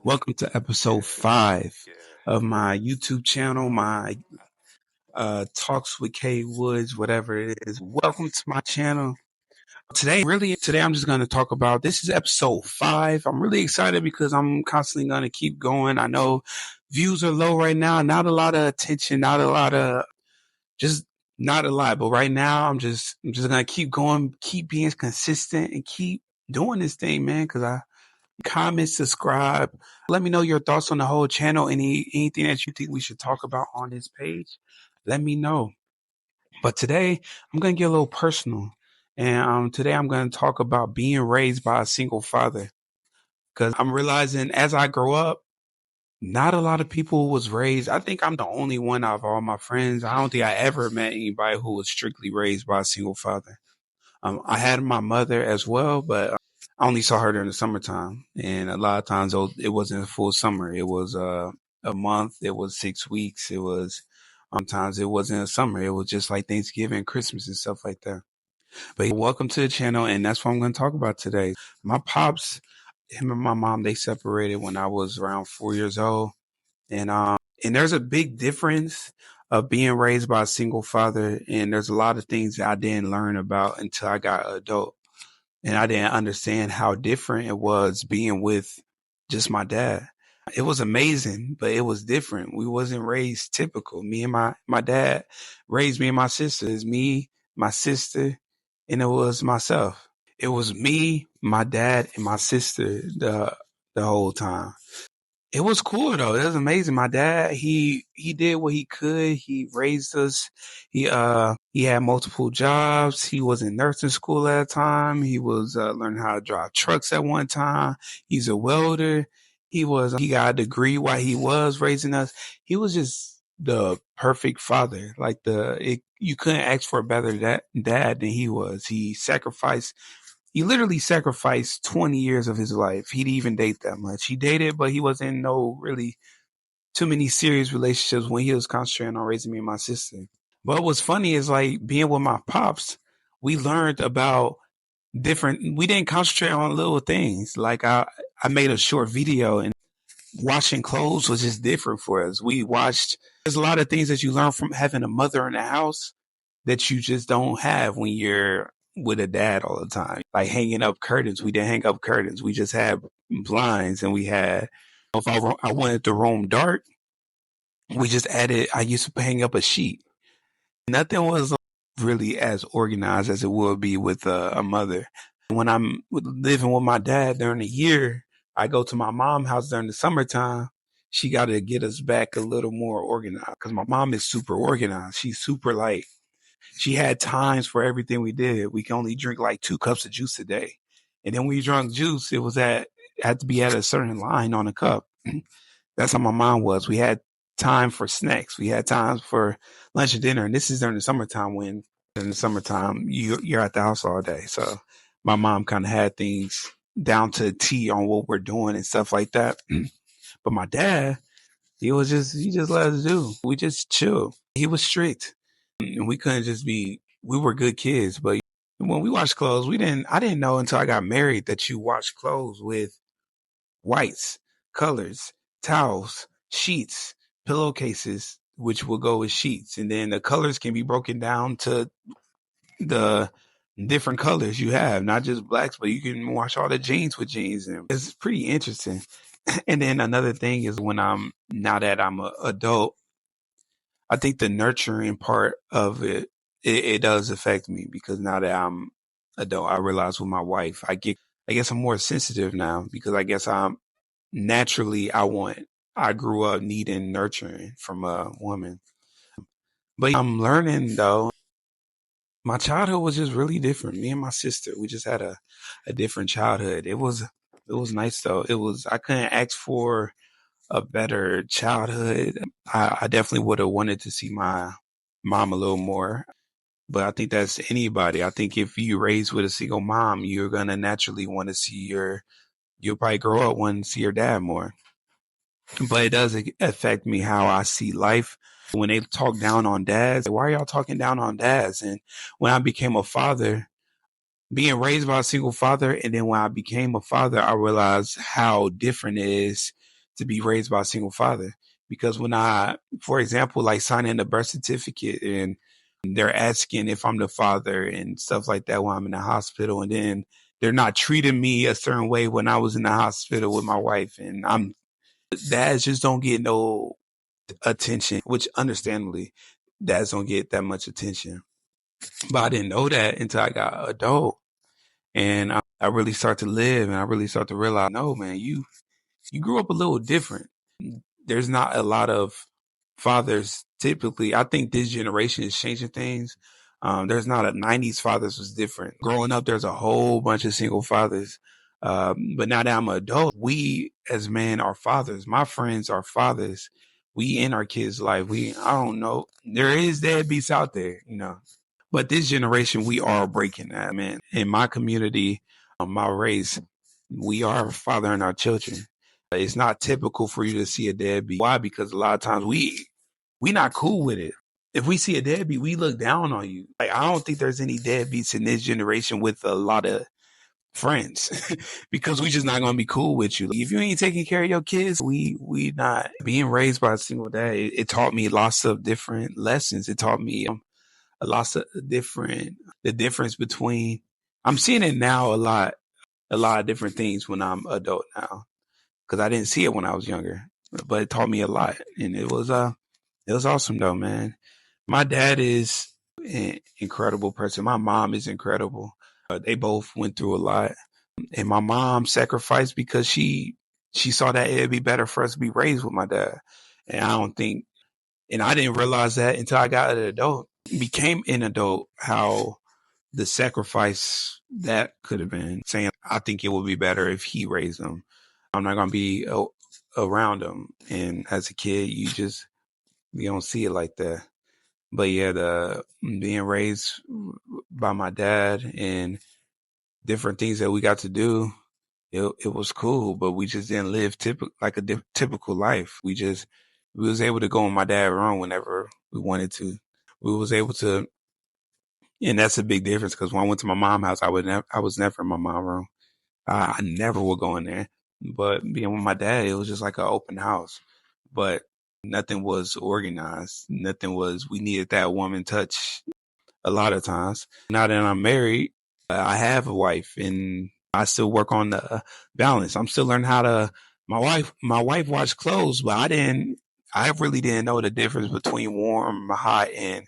Welcome to episode 5 of my YouTube channel, my Talks with K Woods, whatever it is. Welcome to my channel. Today I'm just going to talk about, this is episode 5. I'm really excited because I'm constantly going to keep going. I know views are low right now, not a lot of attention, not a lot, but right now I'm just going to keep going, keep being consistent and keep doing this thing, man, because comment, subscribe. Let me know your thoughts on the whole channel. Anything that you think we should talk about on this page, let me know. But today I'm going to get a little personal. And today I'm going to talk about being raised by a single father. Because I'm realizing as I grow up, not a lot of people was raised. I think I'm the only one out of all my friends. I don't think I ever met anybody who was strictly raised by a single father. I had my mother as well, but I only saw her during the summertime. And a lot of times it wasn't a full summer. It was a month. It was 6 weeks. It was sometimes it wasn't a summer. It was just like Thanksgiving, Christmas and stuff like that. But welcome to the channel. And that's what I'm going to talk about today. My pops, him and my mom, they separated when I was around 4 years old. And there's a big difference of being raised by a single father. And there's a lot of things that I didn't learn about until I got adult. And I didn't understand how different it was being with just my dad. It was amazing, but it was different. We wasn't raised typical. Me and my dad raised me and my sister. It's me, my sister, and it was myself. It was me, my dad, and my sister the whole time. It was cool though. It was amazing. My dad, he did what he could. He raised us. He had multiple jobs. He was in nursing school at a time. He was learning how to drive trucks at one time. He's a welder. He got a degree while he was raising us. He was just the perfect father. Like you couldn't ask for a better dad than he was. He literally sacrificed 20 years of his life. He didn't even date that much. He dated, but he wasn't in no really too many serious relationships when he was concentrating on raising me and my sister. But what's funny is like being with my pops, we learned about we didn't concentrate on little things. Like I made a short video and washing clothes was just different for us. There's a lot of things that you learn from having a mother in the house that you just don't have when you're with a dad all the time. Like hanging up curtains. We didn't hang up curtains. We just had blinds and if I wanted the room dark, I used to hang up a sheet. Nothing was really as organized as it would be with a mother. When I'm living with my dad during the year, I go to my mom's house during the summertime. She got to get us back a little more organized because my mom is super organized. She's super she had times for everything we did. We can only drink like 2 cups of juice a day. And then when you drank juice, had to be at a certain line on a cup. That's how my mom was. We had time for snacks. We had times for lunch and dinner. And this is during the summertime when in the summertime you're at the house all day. So my mom kind of had things down to a T on what we're doing and stuff like that. But my dad, he just let us do. We just chill. He was strict. And we couldn't we were good kids, but when we washed clothes, I didn't know until I got married that you wash clothes with whites, colors, towels, sheets, pillowcases, which will go with sheets. And then the colors can be broken down to the different colors you have, not just blacks, but you can wash all the jeans with jeans. And it's pretty interesting. And then another thing is now that I'm an adult, I think the nurturing part of it does affect me because now that I'm adult, I realize with my wife, I guess I'm more sensitive now because I guess I grew up needing nurturing from a woman. But I'm learning though, my childhood was just really different. Me and my sister, we just had a different childhood. It was nice though. I couldn't ask for a better childhood. I definitely would have wanted to see my mom a little more, but I think that's anybody. I think if you raised with a single mom, you're gonna naturally want to you'll probably grow up wanting to see your dad more. But it does affect me how I see life. When they talk down on dads, why are y'all talking down on dads? And when I became a father, being raised by a single father, and then when I became a father, I realized how different it is to be raised by a single father. Because when for example, like signing the birth certificate and they're asking if I'm the father and stuff like that when I'm in the hospital, and then they're not treating me a certain way when I was in the hospital with my wife, and dads just don't get no attention, which understandably dads don't get that much attention. But I didn't know that until I got adult. And I really start to live and I really start to realize, no, man, you grew up a little different. There's not a lot of fathers typically. I think this generation is changing things. There's not a 90s fathers was different. Growing up, there's a whole bunch of single fathers. But now that I'm an adult, we as men are fathers. My friends are fathers. We in our kids' life. I don't know. There is deadbeats out there, you know. But this generation, we are breaking that, man. In my community, my race, we are fathering our children. It's not typical for you to see a deadbeat. Why? Because a lot of times we not cool with it. If we see a deadbeat, we look down on you. Like, I don't think there's any deadbeats in this generation with a lot of friends because we just not gonna be cool with you. If you ain't taking care of your kids, we not. Being raised by a single dad, it taught me lots of different lessons. It taught me a lot of the difference between, I'm seeing it now a lot of different things when I'm adult now, because I didn't see it when I was younger, but it taught me a lot, and it was awesome though, man. My dad is an incredible person. My mom is incredible. They both went through a lot, and my mom sacrificed because she saw that it'd be better for us to be raised with my dad, and I didn't realize that until I got an adult, became an adult, how the sacrifice that could have been. Saying, I think it would be better if he raised them. I'm not going to be around him. And as a kid, you don't see it like that. But yeah, the being raised by my dad and different things that we got to do, it was cool, but we just didn't live typical life. We was able to go in my dad's room whenever we wanted to. We was able to, and that's a big difference because when I went to my mom's house, I was never in my mom's room. I never would go in there. But being with my dad, it was just like an open house. But nothing was organized. We needed that woman touch a lot of times. Now that I'm married, I have a wife and I still work on the balance. I'm still learning my wife washed clothes, but I really didn't know the difference between warm, hot, and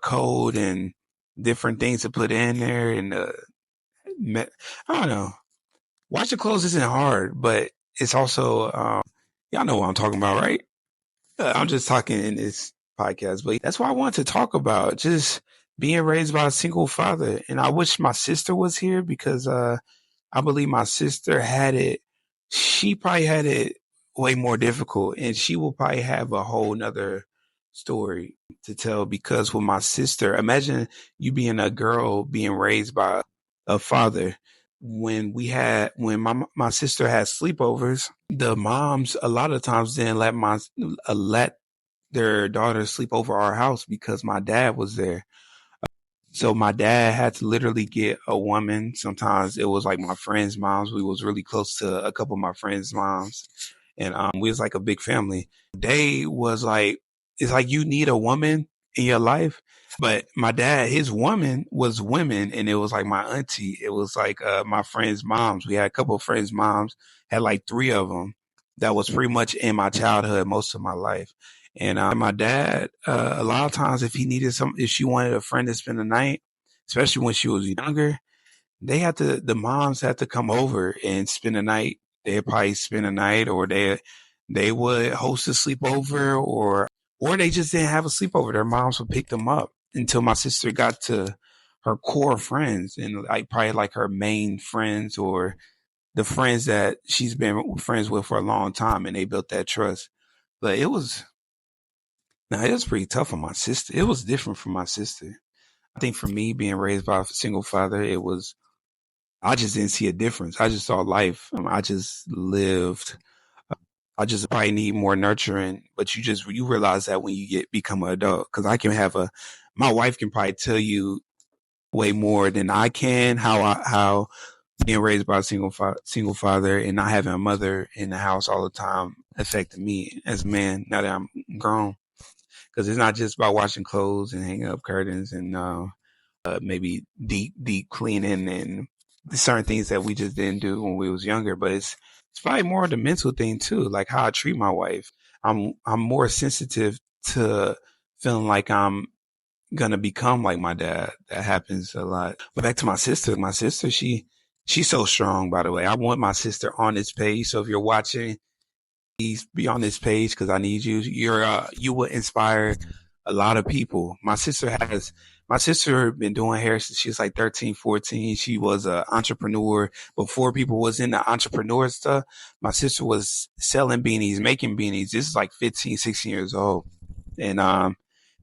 cold, and different things to put in there. And I don't know. Washing clothes isn't hard, but it's also, y'all know what I'm talking about, right? I'm just talking in this podcast, but that's what I want to talk about. Just being raised by a single father. And I wish my sister was here because, I believe my sister she probably had it way more difficult, and she will probably have a whole nother story to tell. Because with my sister, imagine you being a girl being raised by a father. When my sister had sleepovers, the moms a lot of times didn't let their daughters sleep over our house because my dad was there. So my dad had to literally get a woman. Sometimes it was like my friends' moms. We was really close to a couple of my friends' moms, and we was like a big family. They was like, it's like you need a woman in your life. But my dad, his woman was women, and it was like my auntie. It was like my friends' moms. We had a couple of friends' moms, had like three of them. That was pretty much in my childhood, most of my life. And my dad, a lot of times, if she wanted a friend to spend the night, especially when she was younger, the moms had to come over and spend the night. They'd probably spend a night, or they would host a sleepover, or they just didn't have a sleepover. Their moms would pick them up until my sister got to her core friends, and like probably like her main friends, or the friends that she's been friends with for a long time, and they built that trust. But it was pretty tough on my sister. It was different for my sister. I think for me, being raised by a single father, I just didn't see a difference. I just saw life. I just lived. I just probably need more nurturing, but you realize that when you become an adult. Because my wife can probably tell you way more than I can. How being raised by a single father and not having a mother in the house all the time affected me as a man. Now that I'm grown, because it's not just about washing clothes and hanging up curtains and maybe deep cleaning and certain things that we just didn't do when we was younger. But it's probably more the mental thing too, like how I treat my wife. I'm more sensitive to feeling like I'm gonna become like my dad. That happens a lot. But back to my sister. My sister, she's so strong. By the way, I want my sister on this page. So if you're watching, please be on this page because I need you. You will inspire a lot of people. My sister been doing hair since she was like 13, 14. She was an entrepreneur before people was in the entrepreneur stuff. My sister was selling beanies, making beanies. This is like 15, 16 years old. And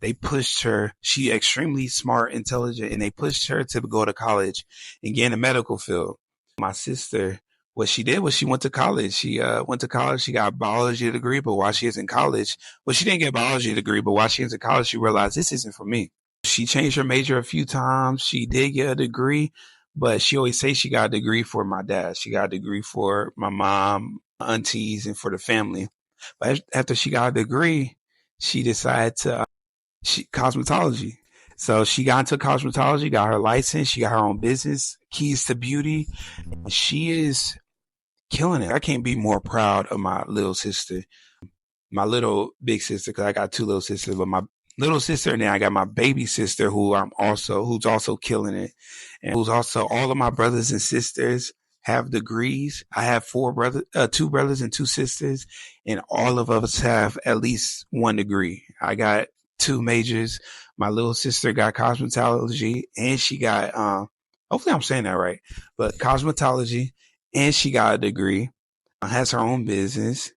they pushed her. She extremely smart, intelligent, and they pushed her to go to college and get in the medical field. My sister, what she did was she went to college. She went to college. She got a biology degree, but while she was in college, well, she didn't get a biology degree, but while she was in college, she realized this isn't for me. She changed her major a few times. She did get a degree, but she always say she got a degree for my dad. She got a degree for my mom, aunties, and for the family. But after she got a degree, she decided to cosmetology. So she got into cosmetology, got her license, she got her own business, Keys to Beauty. She is killing it. I can't be more proud of my little sister, my little big sister, because I got two little sisters, but my little sister, and then I got my baby sister who's also killing it, and who's also all of my brothers and sisters have degrees. I have two brothers and two sisters, and all of us have at least one degree. I got two majors. My little sister got cosmetology, and she got hopefully I'm saying that right, but cosmetology, and she got a degree. Has her own business,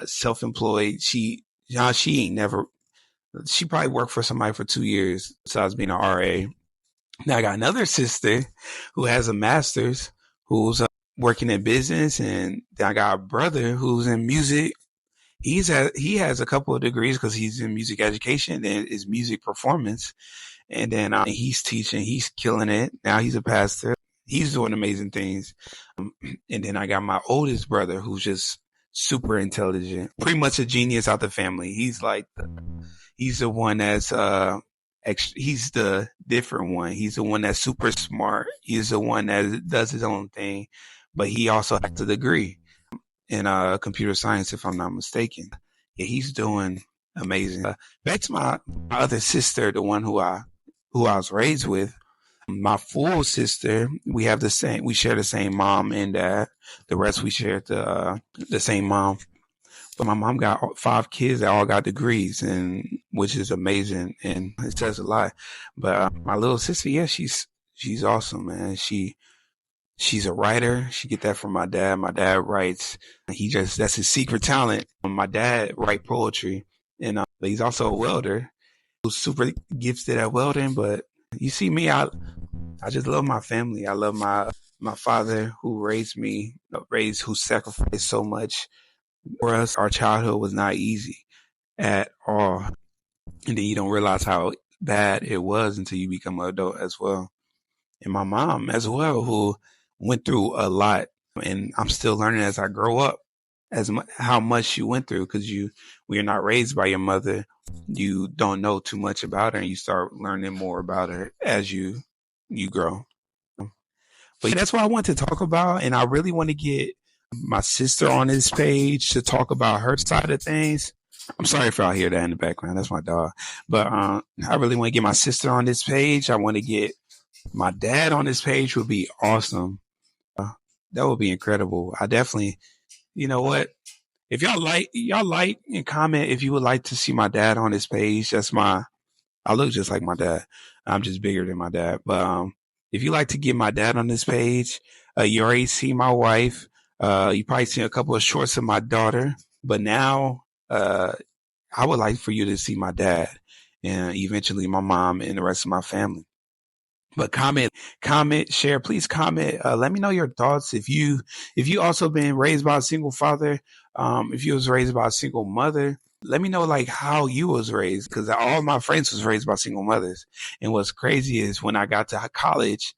self-employed. She ain't never. She probably worked for somebody for 2 years besides being an RA. Now I got another sister who has a master's, who's working in business, and then I got a brother who's in music. He has a couple of degrees because he's in music education and is music performance, and then he's teaching. He's killing it. Now he's a pastor. He's doing amazing things. And then I got my oldest brother who's just super intelligent, pretty much a genius out the family. He's the one that's he's the different one. He's the one that's super smart. He's the one that does his own thing, but he also has a degree in computer science, if I'm not mistaken. Yeah, he's doing amazing. Back to my other sister, the one who I was raised with. My full sister, we share the same mom and dad. The rest we share the same mom. But my mom got 5 kids that all got degrees, and which is amazing, and it says a lot. But my little sister, yeah, she's awesome, man. She's a writer. She get that from my dad. My dad writes. That's his secret talent. My dad write poetry, and but he's also a welder who's super gifted at welding. But you see me, I just love my family. I love my father who raised me, who sacrificed so much for us. Our childhood was not easy at all. And then you don't realize how bad it was until you become an adult as well. And my mom as well, who went through a lot, and I'm still learning as I grow up how much she went through, because when you're not raised by your mother, you don't know too much about her, and you start learning more about her as you grow. But yeah, that's what I want to talk about, and I really want to get my sister on this page to talk about her side of things. I'm sorry if y'all hear that in the background. That's my dog. But I really want to get my sister on this page. I want to get my dad on this page. Would be awesome. That would be incredible. I definitely, you know what? If y'all like and comment if you would like to see my dad on this page. I look just like my dad. I'm just bigger than my dad. But if you like to get my dad on this page, you already see my wife. You probably seen a couple of shorts of my daughter. But now I would like for you to see my dad and eventually my mom and the rest of my family. But comment, share, please comment. Let me know your thoughts. If you also been raised by a single father, if you was raised by a single mother, let me know like how you was raised, because all my friends was raised by single mothers. And what's crazy is when I got to college,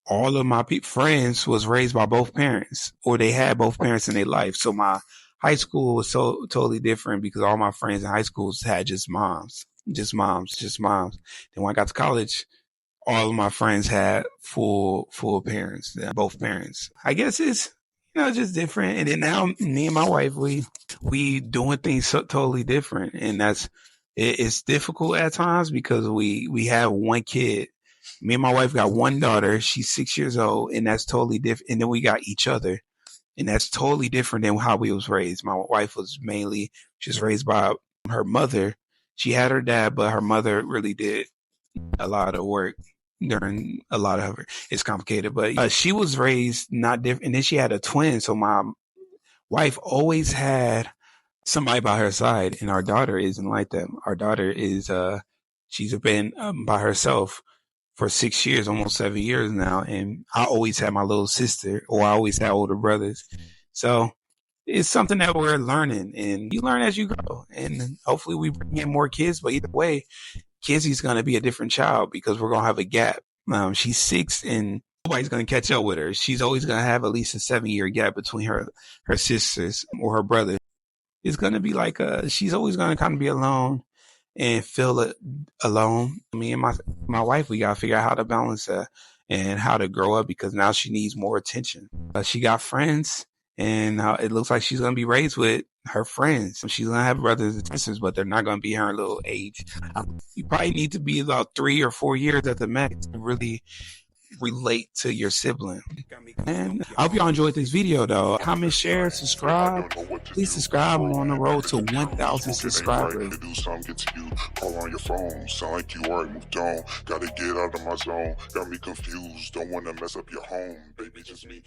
all of my friends was raised by both parents, or they had both parents in their life. So my high school was so totally different because all my friends in high schools had just moms, just moms, just moms. Then when I got to college, all of my friends had full parents, both parents. I guess it's just different. And then now me and my wife, we doing things so totally different, and it's difficult at times because we have one kid. Me and my wife got one daughter. She's 6 years old, and that's totally different. And then we got each other, and that's totally different than how we was raised. My wife was mainly just raised by her mother. She had her dad, but her mother really did a lot of work during a lot of her. It's complicated, but she was raised not different. And then she had a twin, so my wife always had somebody by her side, and our daughter isn't like that. Our daughter is she's been by herself for 6 years, almost 7 years now, and I always had my little sister, or I always had older brothers. So it's something that we're learning, and you learn as you go. And hopefully we bring in more kids, but either way, Kizzy's going to be a different child because we're going to have a gap. She's 6 and nobody's going to catch up with her. She's always going to have at least a 7-year gap between her sisters or her brother. It's going to be like she's always going to kind of be alone and feel alone. Me and my wife, we got to figure out how to balance that and how to grow up, because now she needs more attention. She got friends, and it looks like she's going to be raised with her friends. She's going to have brothers and sisters, but they're not going to be her little age. You probably need to be about 3 or 4 years at the max to really relate to your sibling. And I hope y'all enjoyed this video though. Comment, share, subscribe. Please subscribe. I'm on the road to 1,000 subscribers. Do something, get to you. Call on your phone. Sound like you already moved on. Gotta get out of my zone. Got me confused. Don't wanna mess up your home. Baby, just me.